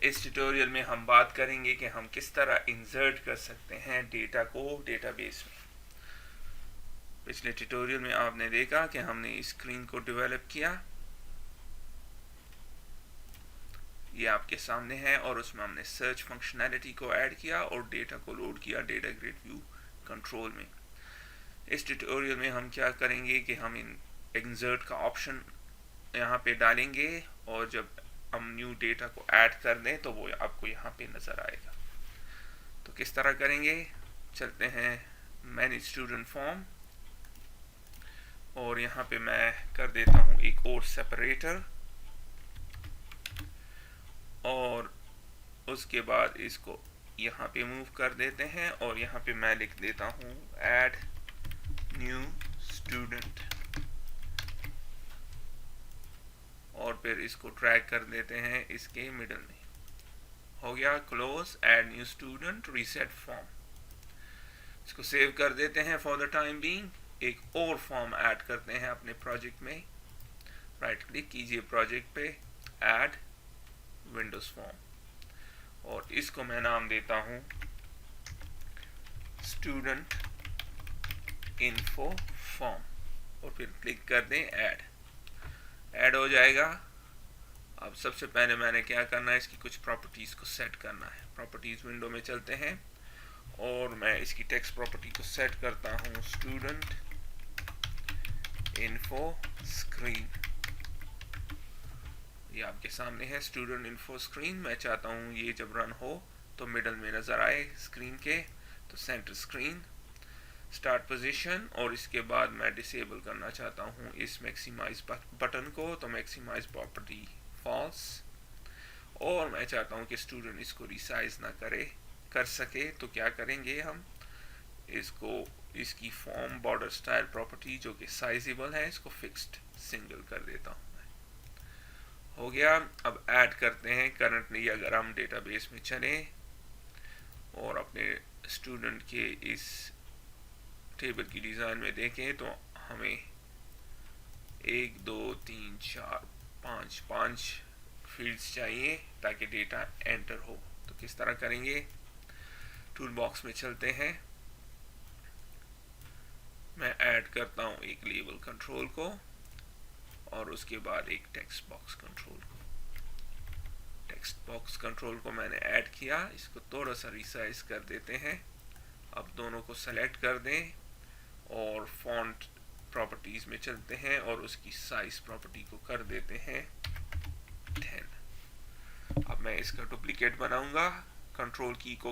इस ट्यूटोरियल में हम बात करेंगे कि हम किस तरह इंसर्ट कर सकते हैं डेटा को डेटाबेस में। पिछले ट्यूटोरियल में आपने देखा कि हमने स्क्रीन को डेवलप किया, ये आपके सामने है, और उसमें हमने सर्च फंक्शनैलिटी को ऐड किया और डेटा को लोड किया डेटा ग्रिड व्यू कंट्रोल में। इस ट्यूटोरियल में हम क्या करेंगे कि हम इंसर्ट का ऑप्शन यहाँ पे डालेंगे और जब हम न्यू डेटा को ऐड कर दें तो वो आपको यहाँ पे नज़र आएगा। तो किस तरह करेंगे, चलते हैं मैनेज स्टूडेंट फॉर्म, और यहाँ पे मैं कर देता हूँ एक और सेपरेटर, और उसके बाद इसको यहाँ पे मूव कर देते हैं और यहाँ पे मैं लिख देता हूँ ऐड न्यू स्टूडेंट, और फिर इसको ड्रैग कर देते हैं इसके मिडल में। हो गया close add new student reset form. इसको सेव कर देते हैं फॉर द टाइम बीइंग। एक और फॉर्म ऐड करते हैं अपने प्रोजेक्ट में, राइट क्लिक कीजिए प्रोजेक्ट पे, ऐड विंडोज फॉर्म, और इसको मैं नाम देता हूं स्टूडेंट इन्फो फॉर्म, और फिर क्लिक कर दें ऐड हो जाएगा। अब सबसे पहले मैंने क्या करना है, इसकी कुछ प्रॉपर्टीज को सेट करना है। प्रॉपर्टीज विंडो में चलते हैं और मैं इसकी टेक्स्ट प्रॉपर्टी को सेट करता हूँ स्टूडेंट इन्फो स्क्रीन। ये आपके सामने है स्टूडेंट इन्फो स्क्रीन। मैं चाहता हूँ ये जब रन हो तो मिडल में नजर आए स्क्रीन के, तो सेंटर स्क्रीन स्टार्ट पोजीशन, और इसके बाद मैं डिसेबल करना चाहता हूँ इस मैक्सिमाइज बटन को, तो मैक्सिमाइज प्रॉपर्टी फॉल्स, और मैं चाहता हूँ कि स्टूडेंट इसको रिसाइज ना कर सके। तो क्या करेंगे हम, इसको इसकी फॉर्म बॉर्डर स्टाइल प्रॉपर्टी जो कि साइजेबल है, इसको फिक्स्ड सिंगल कर देता हूँ। हो गया। अब ऐड करते हैं करंटली अगर हम डेटाबेस में चलें और अपने स्टूडेंट के इस टेबल की डिज़ाइन में देखें तो हमें 1 2 3 4 5 फील्ड्स चाहिए ताकि डेटा एंटर हो। तो किस तरह करेंगे, टूल बॉक्स में चलते हैं, मैं ऐड करता हूँ एक लेबल कंट्रोल को और उसके बाद एक टेक्स्ट बॉक्स कंट्रोल को। टेक्स्ट बॉक्स कंट्रोल को मैंने ऐड किया, इसको थोड़ा सा रिसाइज कर देते हैं। अब दोनों को सेलेक्ट कर दें और फॉन्ट प्रॉपर्टीज में चलते हैं और उसकी साइज प्रॉपर्टी को कर देते हैं 10। अब मैं इसका डुप्लीकेट बनाऊंगा। कंट्रोल की को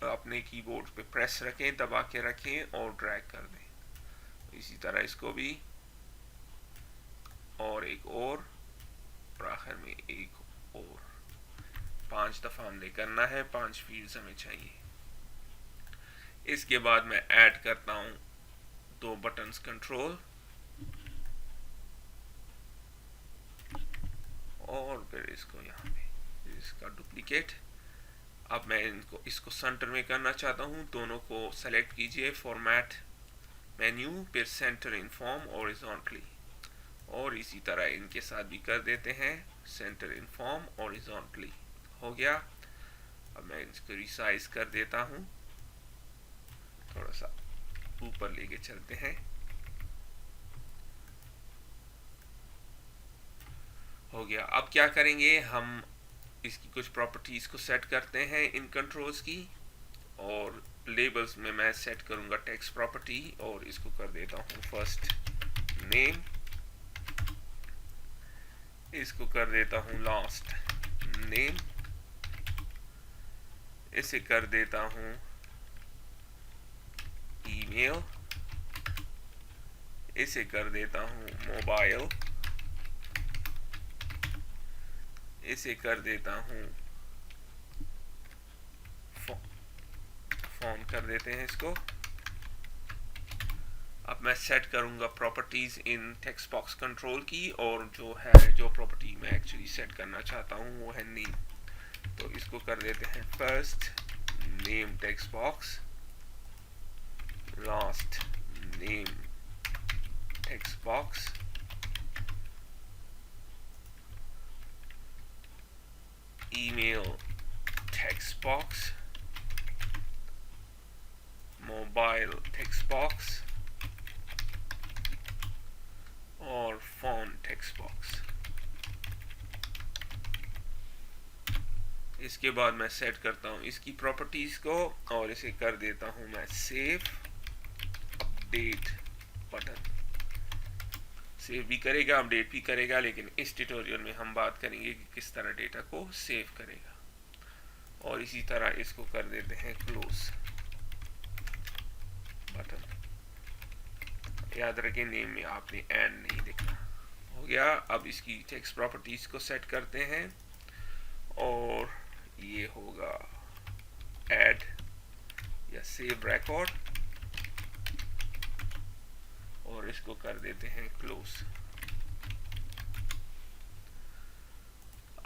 अपने कीबोर्ड पे प्रेस रखें, दबा के रखें और ड्रैग कर दें। इसी तरह इसको भी, और एक और आखिर में एक और। 5 दफा हमने करना है, 5 फील्ड्स हमें चाहिए। इसके बाद मैं ऐड करता हूं 2 बटन्स कंट्रोल, और फिर इसको यहाँ पे इसका डुप्लीकेट। अब मैं इसको सेंटर में करना चाहता हूँ। दोनों को सेलेक्ट कीजिए, फॉर्मेट मेन्यू, फिर सेंटर इन फॉर्म हॉरिजॉन्टली, और इसी तरह इनके साथ भी कर देते हैं सेंटर इन फॉर्म हॉरिजॉन्टली। हो गया। अब मैं इसको रिसाइज कर देता हूँ, थोड़ा सा ऊपर लेके चलते हैं। हो गया। अब क्या करेंगे, हम इसकी कुछ प्रॉपर्टीज को सेट करते हैं इन कंट्रोल्स की, और लेबल्स में मैं सेट करूंगा टेक्स्ट प्रॉपर्टी और इसको कर देता हूँ फर्स्ट नेम, इसको कर देता हूँ लास्ट नेम, इसे कर देता हूँ ईमेल, इसे कर देता हूँ मोबाइल, इसे कर देता हूँ फोन कर देते हैं इसको। अब मैं सेट करूंगा प्रॉपर्टीज इन टेक्स्ट बॉक्स कंट्रोल की, और जो प्रॉपर्टी मैं एक्चुअली सेट करना चाहता हूँ वो है नेम। तो इसको कर देते हैं first name text box, last name text box, email text box, mobile text box और phone text box। इसके बाद मैं सेट करता हूँ इसकी प्रॉपर्टीज को और इसे कर देता हूँ मैं सेव। अपडेट बटन सेव भी करेगा, अपडेट भी करेगा, लेकिन इस ट्यूटोरियल में हम बात करेंगे कि किस तरह डेटा को सेव करेगा। और इसी तरह इसको कर देते हैं क्लोज बटन। याद रखें नेम में आपने एंड नहीं लिखना। हो गया। अब इसकी टेक्स्ट प्रॉपर्टीज को सेट करते हैं और ये होगा ऐड या सेव रिकॉर्ड और इसको कर देते हैं क्लोज।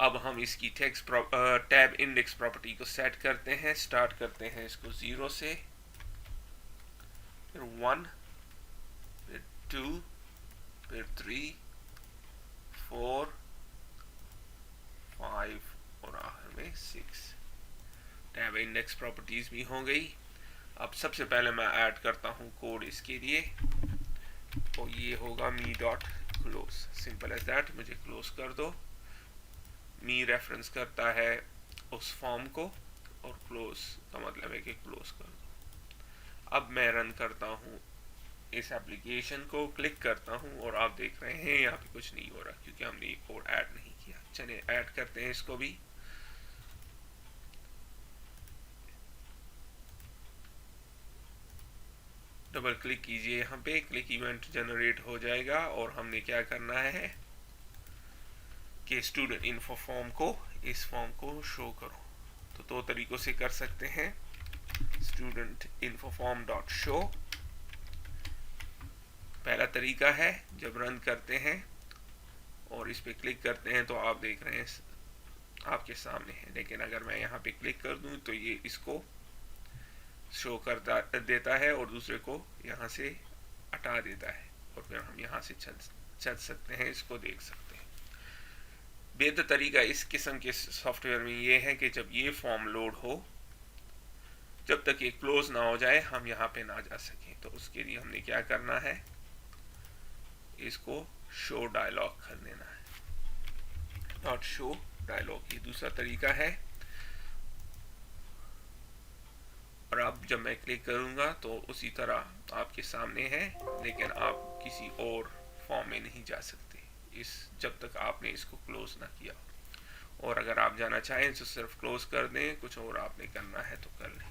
अब हम इसकी टेक्स्ट टैब इंडेक्स प्रॉपर्टी को सेट करते हैं। स्टार्ट करते हैं इसको 0 से, फिर 1, फिर 2, फिर 3, 4, 5 और आखिर में 6। टैब इंडेक्स प्रॉपर्टीज भी हो गई। अब सबसे पहले मैं ऐड करता हूं कोड इसके लिए, तो ये होगा me dot close. Simple as that. मुझे क्लोज कर दो। मी रेफरेंस करता है उस फॉर्म को और क्लोज का मतलब है कि क्लोज कर दो। अब मैं रन करता हूँ इस एप्लीकेशन को, क्लिक करता हूँ और आप देख रहे हैं यहाँ पे कुछ नहीं हो रहा क्योंकि हमने ये कोड ऐड नहीं किया। चलिए ऐड करते हैं इसको भी। डबल क्लिक कीजिए यहाँ पे, क्लिक इवेंट जनरेट हो जाएगा और हमने क्या करना है कि स्टूडेंट इन्फो फॉर्म को, इस फॉर्म को शो करो। तो दो तरीकों से कर सकते हैं। Student info form dot show पहला तरीका है। जब रन करते हैं और इस पे क्लिक करते हैं तो आप देख रहे हैं आपके सामने है, लेकिन अगर मैं यहाँ पे क्लिक कर दूं तो ये इसको शो करता देता है और दूसरे को यहाँ से हटा देता है और फिर हम यहाँ से चल सकते हैं, इसको देख सकते हैं। बेहतर तरीका इस किस्म के सॉफ्टवेयर में ये है कि जब ये फॉर्म लोड हो, जब तक ये क्लोज ना हो जाए हम यहाँ पे ना जा सकें। तो उसके लिए हमने क्या करना है, इसको शो डायलॉग कर देना है। डॉट शो डायलॉग ये दूसरा तरीका है। और अब जब मैं क्लिक करूंगा तो उसी तरह आपके सामने है, लेकिन आप किसी और फॉर्म में नहीं जा सकते इस जब तक आपने इसको क्लोज ना किया। और अगर आप जाना चाहें तो सिर्फ क्लोज कर दें, कुछ और आपने करना है तो कर लें।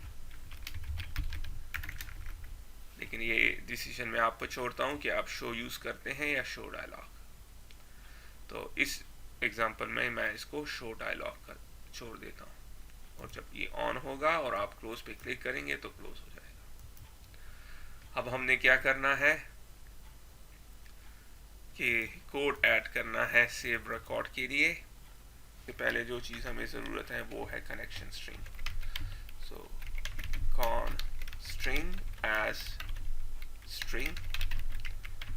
लेकिन ये डिसीजन मैं आपको छोड़ता हूं कि आप शो यूज करते हैं या शो डायलॉग। तो इस एग्जांपल में मैं इसको शो डायलॉग कर छोड़ देता हूं और जब ये ऑन होगा और आप क्लोज पे क्लिक करेंगे तो क्लोज हो जाएगा। अब हमने क्या करना है कि कोड ऐड करना है सेव रिकॉर्ड के लिए। तो पहले जो चीज़ हमें ज़रूरत है वो है कनेक्शन स्ट्रिंग। सो कॉन स्ट्रिंग एज स्ट्रिंग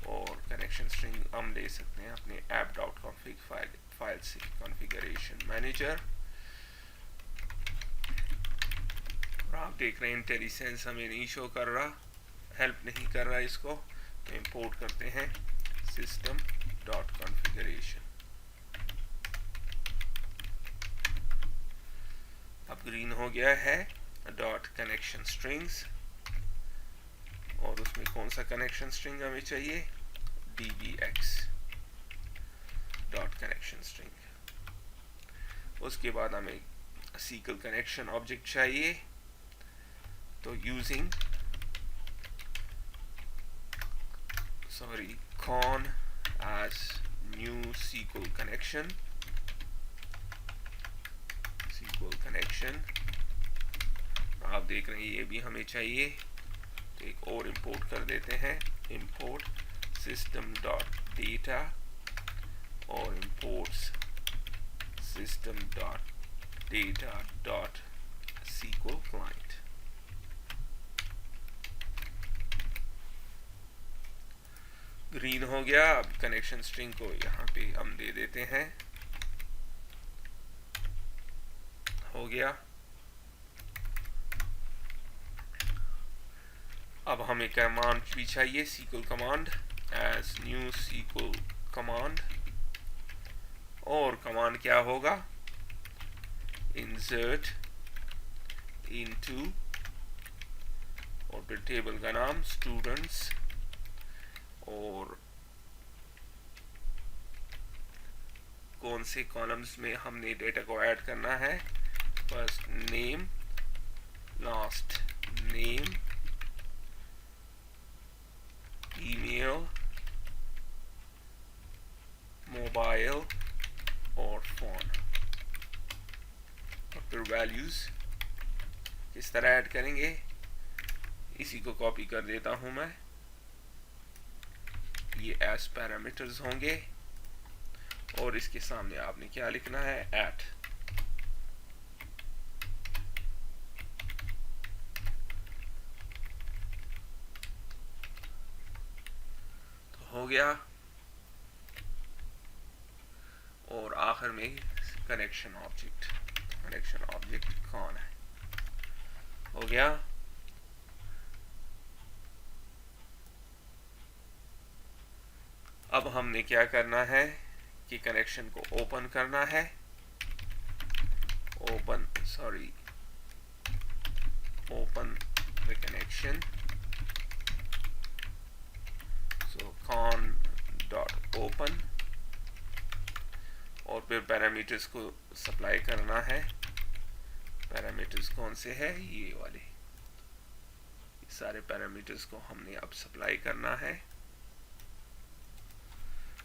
और कनेक्शन स्ट्रिंग हम ले सकते हैं अपने app.config फाइल से, कॉन्फ़िगरेशन मैनेजर। और आप देख रहे हैं IntelliSense हमें नहीं शो कर रहा, हेल्प नहीं कर रहा इसको, तो इंपोर्ट करते हैं system.configuration। अब ग्रीन हो गया है डॉट कनेक्शन स्ट्रिंग्स और उसमें कौन सा कनेक्शन स्ट्रिंग हमें चाहिए, dbx डॉट कनेक्शन स्ट्रिंग। उसके बाद हमें SQL कनेक्शन ऑब्जेक्ट चाहिए, तो using con as new SQL connection आप देख रहे हैं ये भी हमें चाहिए, तो एक और इंपोर्ट कर देते हैं, इंपोर्ट system.data और imports system.data.SQL client। ग्रीन हो गया। अब कनेक्शन स्ट्रिंग को यहाँ पे हम दे देते हैं, हो गया। अब हमें कमांड भी चाहिए, SQL command, as new SQL command, और कमांड क्या होगा, इंसर्ट इनटू, और फिर टेबल का नाम स्टूडेंट्स, और कौन से कॉलम्स में हमने डेटा को ऐड करना है, first name, last name, email, mobile और फोन, और फिर वैल्यूज किस तरह ऐड करेंगे, इसी को कॉपी कर देता हूं मैं, ये एज पैरामीटर्स होंगे, और इसके सामने आपने क्या लिखना है, एट। तो हो गया, और आखिर में कनेक्शन ऑब्जेक्ट, कनेक्शन ऑब्जेक्ट कौन है, हो गया। अब हमने क्या करना है कि कनेक्शन को ओपन करना है, open the connection, so con dot open, और फिर पैरामीटर्स को सप्लाई करना है, पैरामीटर्स कौन से है, ये वाले, सारे पैरामीटर्स को हमने अब सप्लाई करना है।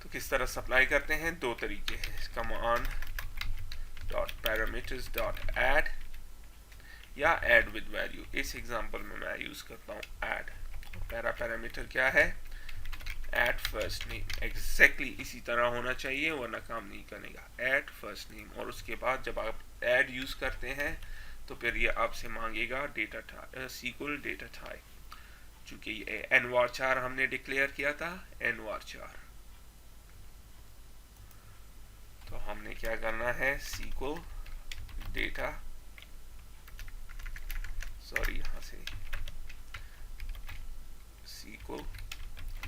तो किस तरह सप्लाई करते हैं, दो तरीके हैं, command dot parameters dot add या ऐड विद वैल्यू। इस एग्जांपल में मैं यूज करता हूँ ऐड, पैरामीटर क्या है, ऐड फर्स्ट नेम, एग्जैक्टली इसी तरह होना चाहिए वरना काम नहीं करेगा, ऐड फर्स्ट नेम, और उसके बाद जब आप ऐड यूज करते हैं तो फिर ये आपसे मांगेगा डेटा SQL डेटा टाइप, चूंकि ये nvar4 हमने डिक्लेयर किया था, nvar4, तो हमने क्या करना है, SQL डेटा, सॉरी यहाँ से SQL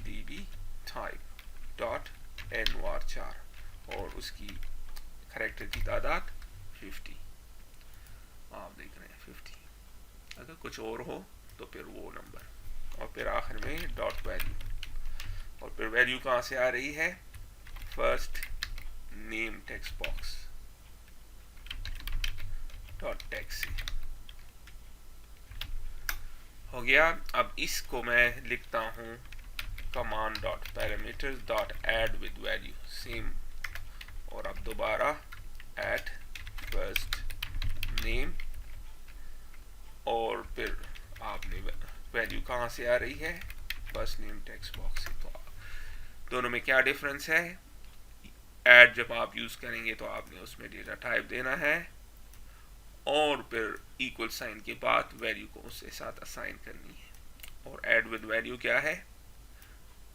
db type dot nvar4, और उसकी कैरेक्टर की तादाद 50, आप देख रहे हैं 50, अगर कुछ और हो तो फिर वो नंबर, और फिर आखिर में डॉट वैल्यू, और फिर वैल्यू कहाँ से आ रही है, first name text box dot text से, हो गया। अब इसको मैं लिखता हूँ command dot parameters dot add with value, same, और अब दोबारा एट फर्स्ट नेम, और फिर आपने वैल्यू कहाँ से आ रही है, फर्स्ट नेम टेक्स्ट बॉक्स से। तो दोनों में क्या डिफरेंस है, ऐड जब आप यूज करेंगे तो आपने उसमें डेटा टाइप देना है, और फिर इक्वल साइन के बाद वैल्यू को उसके साथ असाइन करनी है, और ऐड विद वैल्यू क्या है,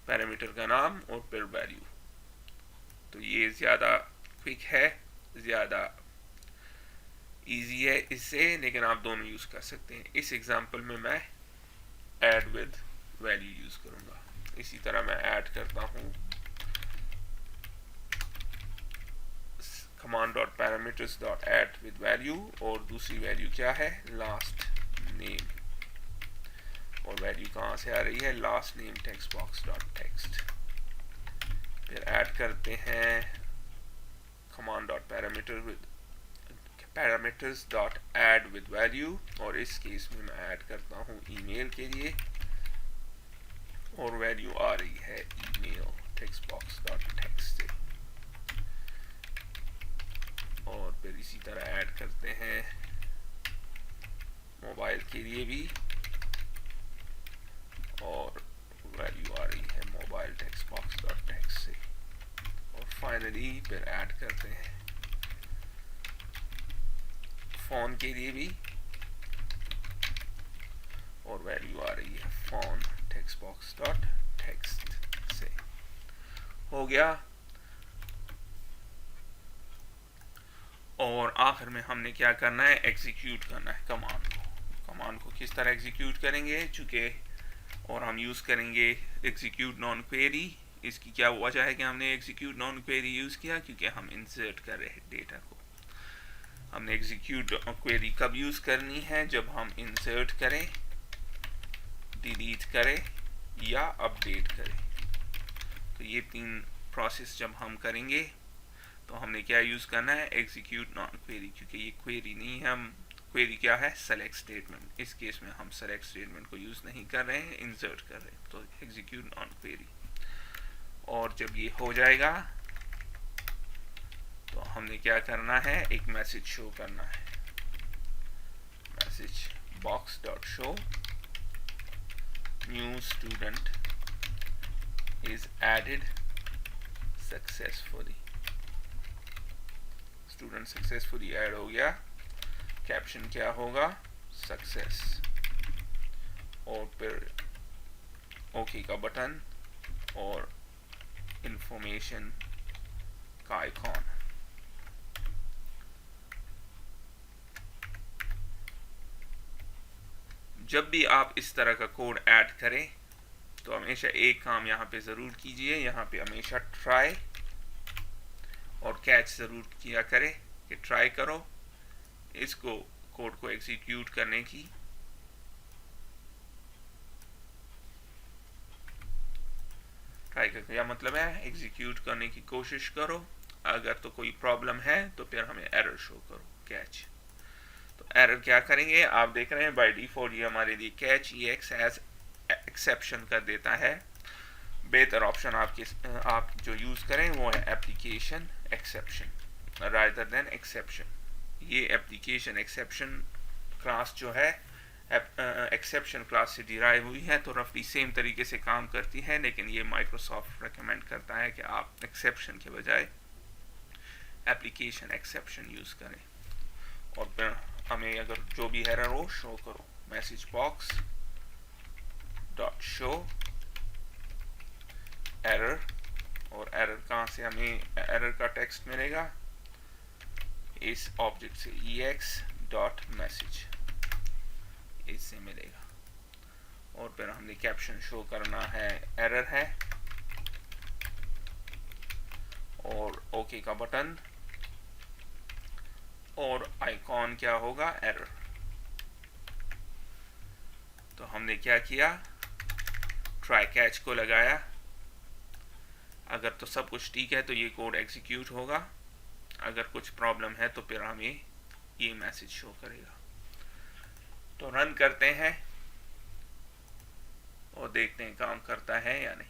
पैरामीटर का नाम और फिर वैल्यू। तो ये ज़्यादा क्विक है, ज़्यादा इजी है इससे, लेकिन आप दोनों यूज़ कर सकते हैं। इस एग्जांपल में मैं ऐड विद वैल्यू यूज़ करूँगा। इसी तरह मैं ऐड करता हूँ command dot parameters dot add with value, और दूसरी वैल्यू क्या है, लास्ट नेम, और वैल्यू कहाँ से आ रही है, last name text box dot text. फिर ऐड करते हैं command dot parameters dot add with value, और इस केस में मैं ऐड करता हूँ ईमेल के लिए, और वैल्यू आ रही है email text box dot text से। और फिर इसी तरह ऐड करते हैं मोबाइल के लिए भी, और वैल्यू आ रही है mobile text box dot text से। और फाइनली फिर ऐड करते हैं फोन के लिए भी, और वैल्यू आ रही है phone text box dot text से। हो गया। और आखिर में हमने क्या करना है, एग्जीक्यूट करना है कमांड को। कमांड को किस तरह एग्जीक्यूट करेंगे, चूंकि और हम यूज़ करेंगे एग्जीक्यूट नॉन क्वेरी। इसकी क्या वजह है कि हमने एग्जीक्यूट नॉन क्वेरी यूज़ किया, क्योंकि हम इंसर्ट कर रहे हैं डेटा को। हमने एग्जीक्यूट क्वेरी कब यूज़ करनी है, जब हम इंसर्ट करें, डिलीट करें या अपडेट करें। तो ये 3 प्रोसेस जब हम करेंगे तो हमने क्या यूज़ करना है, एग्जीक्यूट नॉन क्वेरी, क्योंकि ये क्वेरी नहीं है, हम क्वेरी क्या है, सेलेक्ट स्टेटमेंट। इस केस में हम सेलेक्ट स्टेटमेंट को यूज़ नहीं कर रहे हैं, इंसर्ट कर रहे हैं, तो एग्जीक्यूट नॉन क्वेरी। और जब ये हो जाएगा तो हमने क्या करना है, एक मैसेज शो करना है, message box dot show new student is added successfully. Student successfully add हो गया। कैप्शन क्या होगा, सक्सेस, और फिर ओके का बटन और इंफॉर्मेशन का आइकॉन। जब भी आप इस तरह का कोड ऐड करें तो हमेशा एक काम यहाँ पे ज़रूर कीजिए, यहाँ पे हमेशा ट्राई और कैच ज़रूर किया करें, कि ट्राई करो इसको कोड को एग्जीक्यूट करने की। ट्राई का क्या मतलब है, एग्जीक्यूट करने की कोशिश करो, अगर तो कोई प्रॉब्लम है तो फिर हमें एरर शो करो, कैच। तो एरर क्या करेंगे, आप देख रहे हैं बाय डिफॉल्ट ये हमारे लिए कैच EX एज एक्सेप्शन कर देता है। बेहतर ऑप्शन आप जो यूज़ करें वो है application exception rather than exception. ये एप्लीकेशन एक्सेप्शन क्लास जो है एक्सेप्शन क्लास से डिराइव हुई है, तो रफली सेम तरीके से काम करती है, लेकिन ये माइक्रोसॉफ्ट रेकमेंड करता है कि आप एक्सेप्शन के बजाय एप्लीकेशन एक्सेप्शन यूज़ करें। और फिर हमें अगर जो भी एरर हो शो करो, message box dot show error, और एरर कहाँ से हमें एरर का टेक्स्ट मिलेगा, इस ऑब्जेक्ट से EX डॉट मैसेज, इससे मिलेगा। और फिर हमने कैप्शन शो करना है एरर है, और ओके का बटन, और आइकॉन क्या होगा, एरर। तो हमने क्या किया, ट्राई कैच को लगाया, अगर तो सब कुछ ठीक है तो ये कोड एग्जीक्यूट होगा, अगर कुछ प्रॉब्लम है तो फिर हमें ये मैसेज शो करेगा। तो रन करते हैं और देखते हैं काम करता है या नहीं।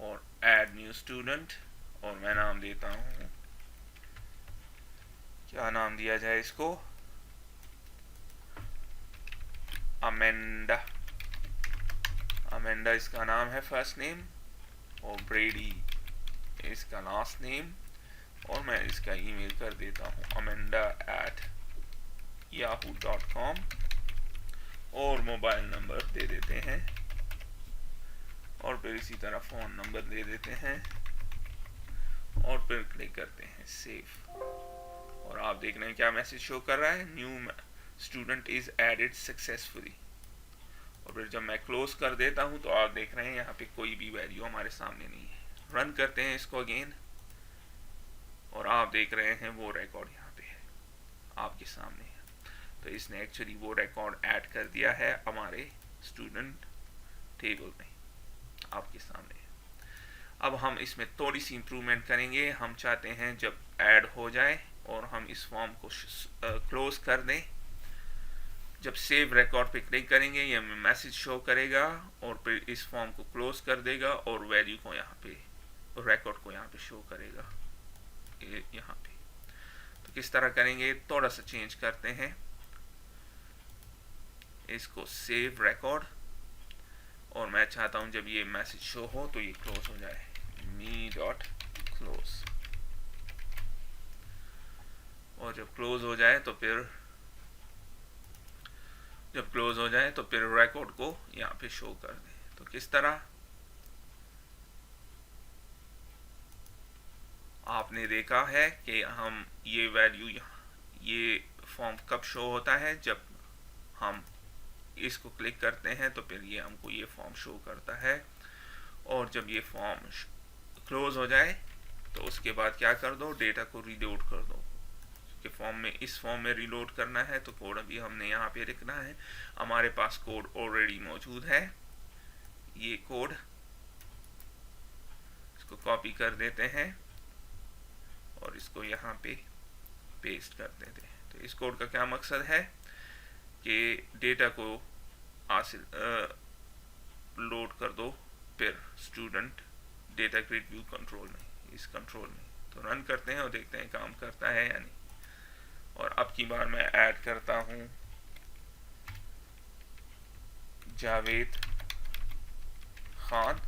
और ऐड न्यू स्टूडेंट, और मैं नाम देता हूँ, क्या नाम दिया जाए इसको, अमेंडा। अमेंडा इसका नाम है फर्स्ट नेम, और ब्रेडी इसका लास्ट नेम, और मैं इसका ईमेल कर देता हूँ amanda@yahoo.com, और मोबाइल नंबर दे देते हैं, और फिर इसी तरह फ़ोन नंबर दे देते हैं, और फिर क्लिक करते हैं सेव। और आप देख रहे हैं क्या मैसेज शो कर रहा है, new student is added successfully. और फिर जब मैं क्लोज कर देता हूं तो आप देख रहे हैं यहाँ पे कोई भी वैल्यू हमारे सामने नहीं है। रन करते हैं इसको अगेन, और आप देख रहे हैं वो रिकॉर्ड यहाँ पे है, आपके सामने है। तो इसने एक्चुअली वो रिकॉर्ड ऐड कर दिया है हमारे स्टूडेंट टेबल में, आपके सामने है। अब हम इसमें थोड़ी सी इम्प्रूवमेंट करेंगे। हम चाहते हैं जब ऐड हो जाए और हम इस फॉर्म को क्लोज कर दें, जब सेव रिकॉर्ड पे क्लिक करेंगे ये हमें मैसेज शो करेगा, और फिर इस फॉर्म को क्लोज कर देगा, और वैल्यू को यहाँ पे, रिकॉर्ड को यहाँ पे शो करेगा, यहाँ पे। तो किस तरह करेंगे, थोड़ा सा चेंज करते हैं इसको, सेव रिकॉर्ड, और मैं चाहता हूँ जब ये मैसेज शो हो तो ये क्लोज हो जाए, me.close। और जब क्लोज हो जाए तो फिर रिकॉर्ड को यहाँ पे शो कर दें। तो किस तरह, आपने देखा है कि हम ये वैल्यू, ये फॉर्म कब शो होता है, जब हम इसको क्लिक करते हैं तो फिर ये हमको ये फॉर्म शो करता है। और जब ये फॉर्म क्लोज हो जाए तो उसके बाद क्या कर दो, डेटा को रीलोड कर दो कि फॉर्म में, इस फॉर्म में रीलोड करना है तो कोड अभी हमने यहाँ पे लिखना है। हमारे पास कोड ऑलरेडी मौजूद है, ये कोड इसको कॉपी कर देते हैं और इसको यहाँ पे पेस्ट कर देते हैं। तो इस कोड का क्या मकसद है कि डेटा को हासिल लोड कर दो फिर student data grid view control में, इस कंट्रोल में। तो रन करते हैं और देखते हैं काम करता है या नहीं। और अब की बार मैं ऐड करता हूँ जावेद खान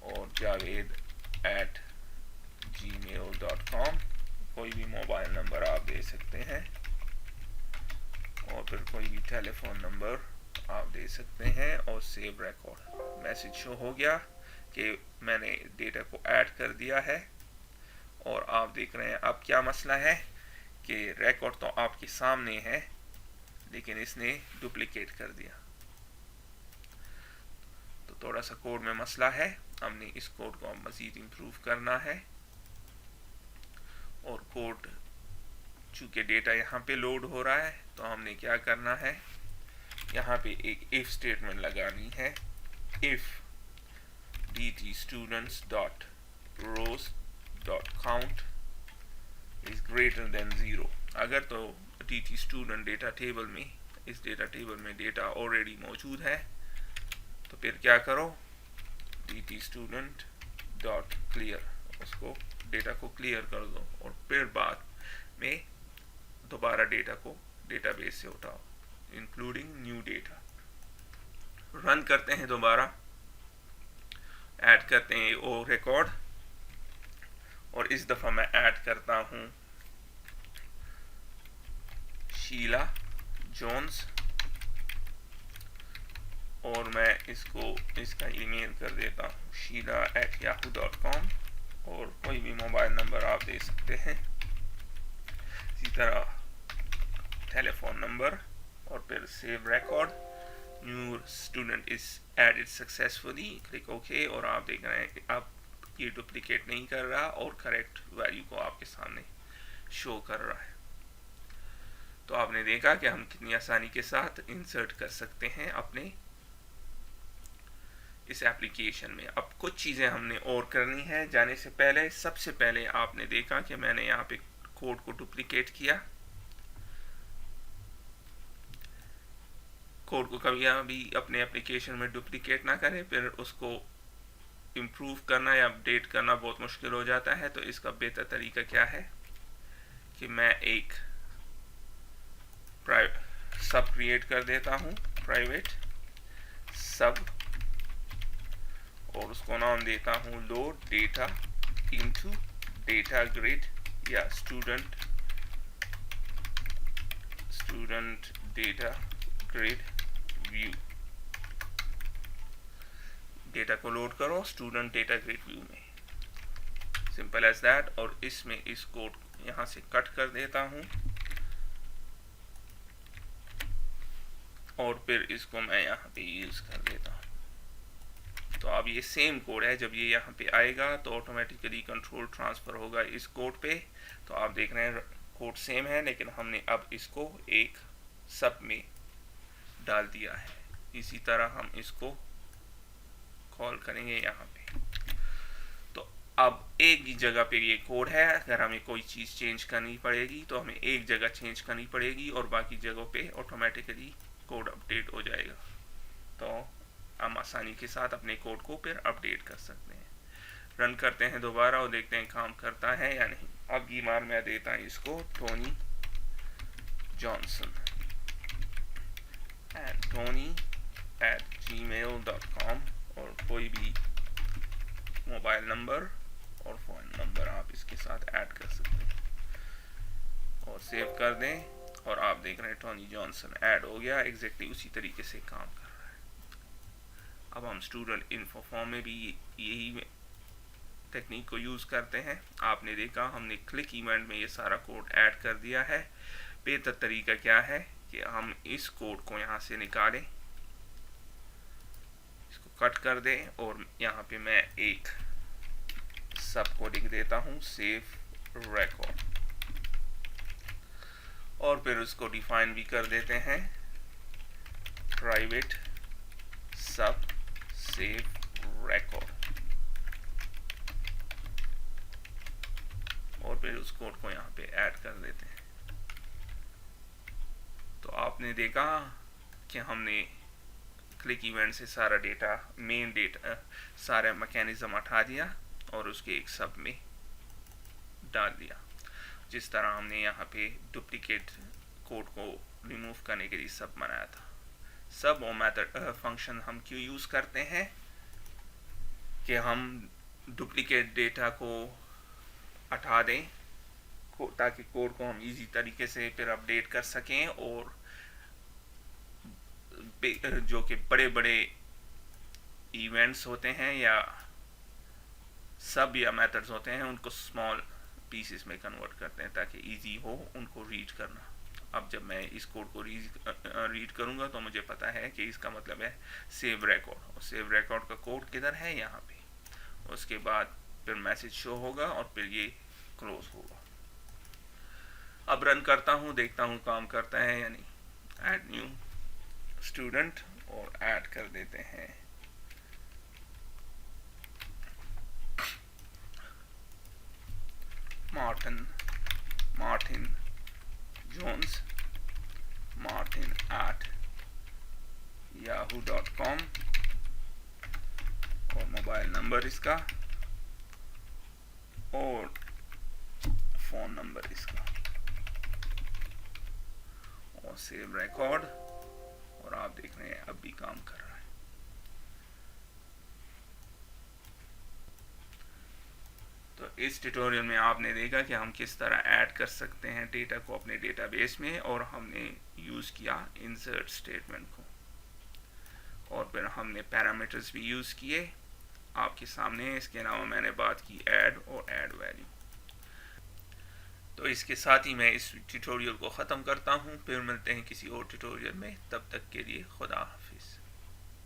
और javed@gmail.com, कोई भी मोबाइल नंबर आप दे सकते हैं और फिर कोई भी टेलीफोन नंबर आप दे सकते हैं और सेव रिकॉर्ड। मैसेज शो हो गया कि मैंने डेटा को ऐड कर दिया है। और आप देख रहे हैं अब क्या मसला है कि रिकॉर्ड तो आपके सामने है लेकिन इसने डुप्लीकेट कर दिया। तो थोड़ा सा कोड में मसला है, हमने इस कोड को मज़ीद इम्प्रूव करना है। और कोड चूँकि डेटा यहाँ पे लोड हो रहा है तो हमने क्या करना है, यहाँ पे एक इफ स्टेटमेंट लगानी है। If dt students dot rows dot count is greater than 0, अगर तो dt student डेटा टेबल में, इस डेटा टेबल में डेटा ऑलरेडी मौजूद है तो फिर क्या करो, dt student dot clear, उसको डेटा को क्लियर कर दो और फिर बाद में दोबारा डेटा को डेटाबेस से उठाओ इंक्लूडिंग न्यू डेटा। रन करते हैं, दोबारा ऐड करते हैं वो रिकॉर्ड और इस दफ़ा मैं ऐड करता हूँ शीला जोन्स और मैं इसको इसका ईमेल कर देता हूँ sheila@yahoo.com और कोई भी मोबाइल नंबर आप दे सकते हैं, इसी तरह टेलीफोन नंबर और फिर save record. New student is added successfully, click okay. और आप देख रहे हैं कि अब ये डुप्लीकेट नहीं कर रहा और करेक्ट वैल्यू को आपके सामने शो कर रहा है। तो आपने देखा कि हम कितनी आसानी के साथ इंसर्ट कर सकते हैं अपने इस एप्लीकेशन में। अब कुछ चीज़ें हमने और करनी है जाने से पहले। सबसे पहले आपने देखा कि मैंने यहाँ पे कोड को डुप्लीकेट किया। कोड को कभी भी अपने एप्लीकेशन में डुप्लीकेट ना करें, फिर उसको इम्प्रूव करना या अपडेट करना बहुत मुश्किल हो जाता है। तो इसका बेहतर तरीका क्या है कि मैं एक सब क्रिएट कर देता हूँ, प्राइवेट सब, और उसको नाम देता हूँ load data into data grid या student data grid view. Data को लोड करो स्टूडेंट डेटा ग्रिड व्यू में, सिंपल एज दैट। और इसमें इस कोड यहाँ से कट कर देता हूँ और फिर इसको मैं यहाँ पे यूज कर देता हूँ। तो अब ये सेम कोड है, जब ये यहाँ पे आएगा तो ऑटोमेटिकली कंट्रोल ट्रांसफर होगा इस कोड पे। तो आप देख रहे हैं कोड सेम है लेकिन हमने अब इसको एक सब में डाल दिया है। इसी तरह हम इसको कॉल करेंगे यहाँ पे। तो अब एक ही जगह पे ये कोड है, अगर हमें कोई चीज़ चेंज करनी पड़ेगी तो हमें एक जगह चेंज करनी पड़ेगी और बाकी जगहों पे ऑटोमेटिकली कोड अपडेट हो जाएगा। तो हम आसानी के साथ अपने कोड को फिर अपडेट कर सकते हैं। रन करते हैं दोबारा और देखते हैं काम करता है या नहीं। अब की बार मैं देता हूँ इसको टोनी जॉनसन @tony@gmail.com और कोई भी मोबाइल नंबर और फ़ोन नंबर आप इसके साथ ऐड कर सकते हैं और सेव कर दें। और आप देख रहे हैं टोनी जॉनसन ऐड हो गया, एग्जैक्टली उसी तरीके से काम कर रहा है। अब हम स्टूडेंट इन्फो फॉर्म में भी यही टेक्निक को यूज़ करते हैं। आपने देखा हमने क्लिक इवेंट में ये सारा कोड ऐड कर दिया है। बेहतर तरीका क्या है कि हम इस कोड को यहाँ से निकालें, इसको कट कर दें और यहाँ पे मैं एक सब को लिख देता हूँ सेव रिकॉर्ड, और फिर उसको डिफाइन भी कर देते हैं प्राइवेट सब सेव रिकॉर्ड, और फिर उस कोड को यहाँ पे ऐड कर देते हैं। तो आपने देखा कि हमने क्लिक इवेंट से सारा डेटा, मेन डेटा, सारा मैकेनिज्म उठा दिया और उसके एक सब में डाल दिया। जिस तरह हमने यहाँ पे डुप्लीकेट कोड को रिमूव करने के लिए सब बनाया था। सब और मेथड फंक्शन हम क्यों यूज़ करते हैं कि हम डुप्लीकेट डेटा को हटा दें ताकि कोड को हम इजी तरीके से फिर अपडेट कर सकें, और जो कि बड़े बड़े इवेंट्स होते हैं या सब या मेथड्स होते हैं उनको स्मॉल पीसेस में कन्वर्ट करते हैं ताकि इजी हो उनको रीड करना। अब जब मैं इस कोड को रीड करूंगा तो मुझे पता है कि इसका मतलब है सेव रिकॉर्ड, और सेव रिकॉर्ड का कोड किधर है, यहाँ पे। उसके बाद फिर मैसेज शो होगा और फिर ये क्लोज होगा। अब रन करता हूँ, देखता हूँ काम करता है या नहीं। ऐड न्यू स्टूडेंट और ऐड कर देते हैं Martin Jones, Martin at yahoo.com, और मोबाइल नंबर इसका और फ़ोन नंबर इसका, और सेव रिकॉर्ड। और आप देख रहे हैं अब भी काम कर रहा है। तो इस ट्यूटोरियल में आपने देखा कि हम किस तरह ऐड कर सकते हैं डेटा को अपने डेटाबेस में, और हमने यूज़ किया इंसर्ट स्टेटमेंट को, और फिर हमने पैरामीटर्स भी यूज़ किए आपके सामने। इसके अलावा मैंने बात की ऐड और ऐड वैल्यू। तो इसके साथ ही मैं इस ट्यूटोरियल को ख़त्म करता हूँ। फिर मिलते हैं किसी और ट्यूटोरियल में, तब तक के लिए खुदा हाफ़िज़।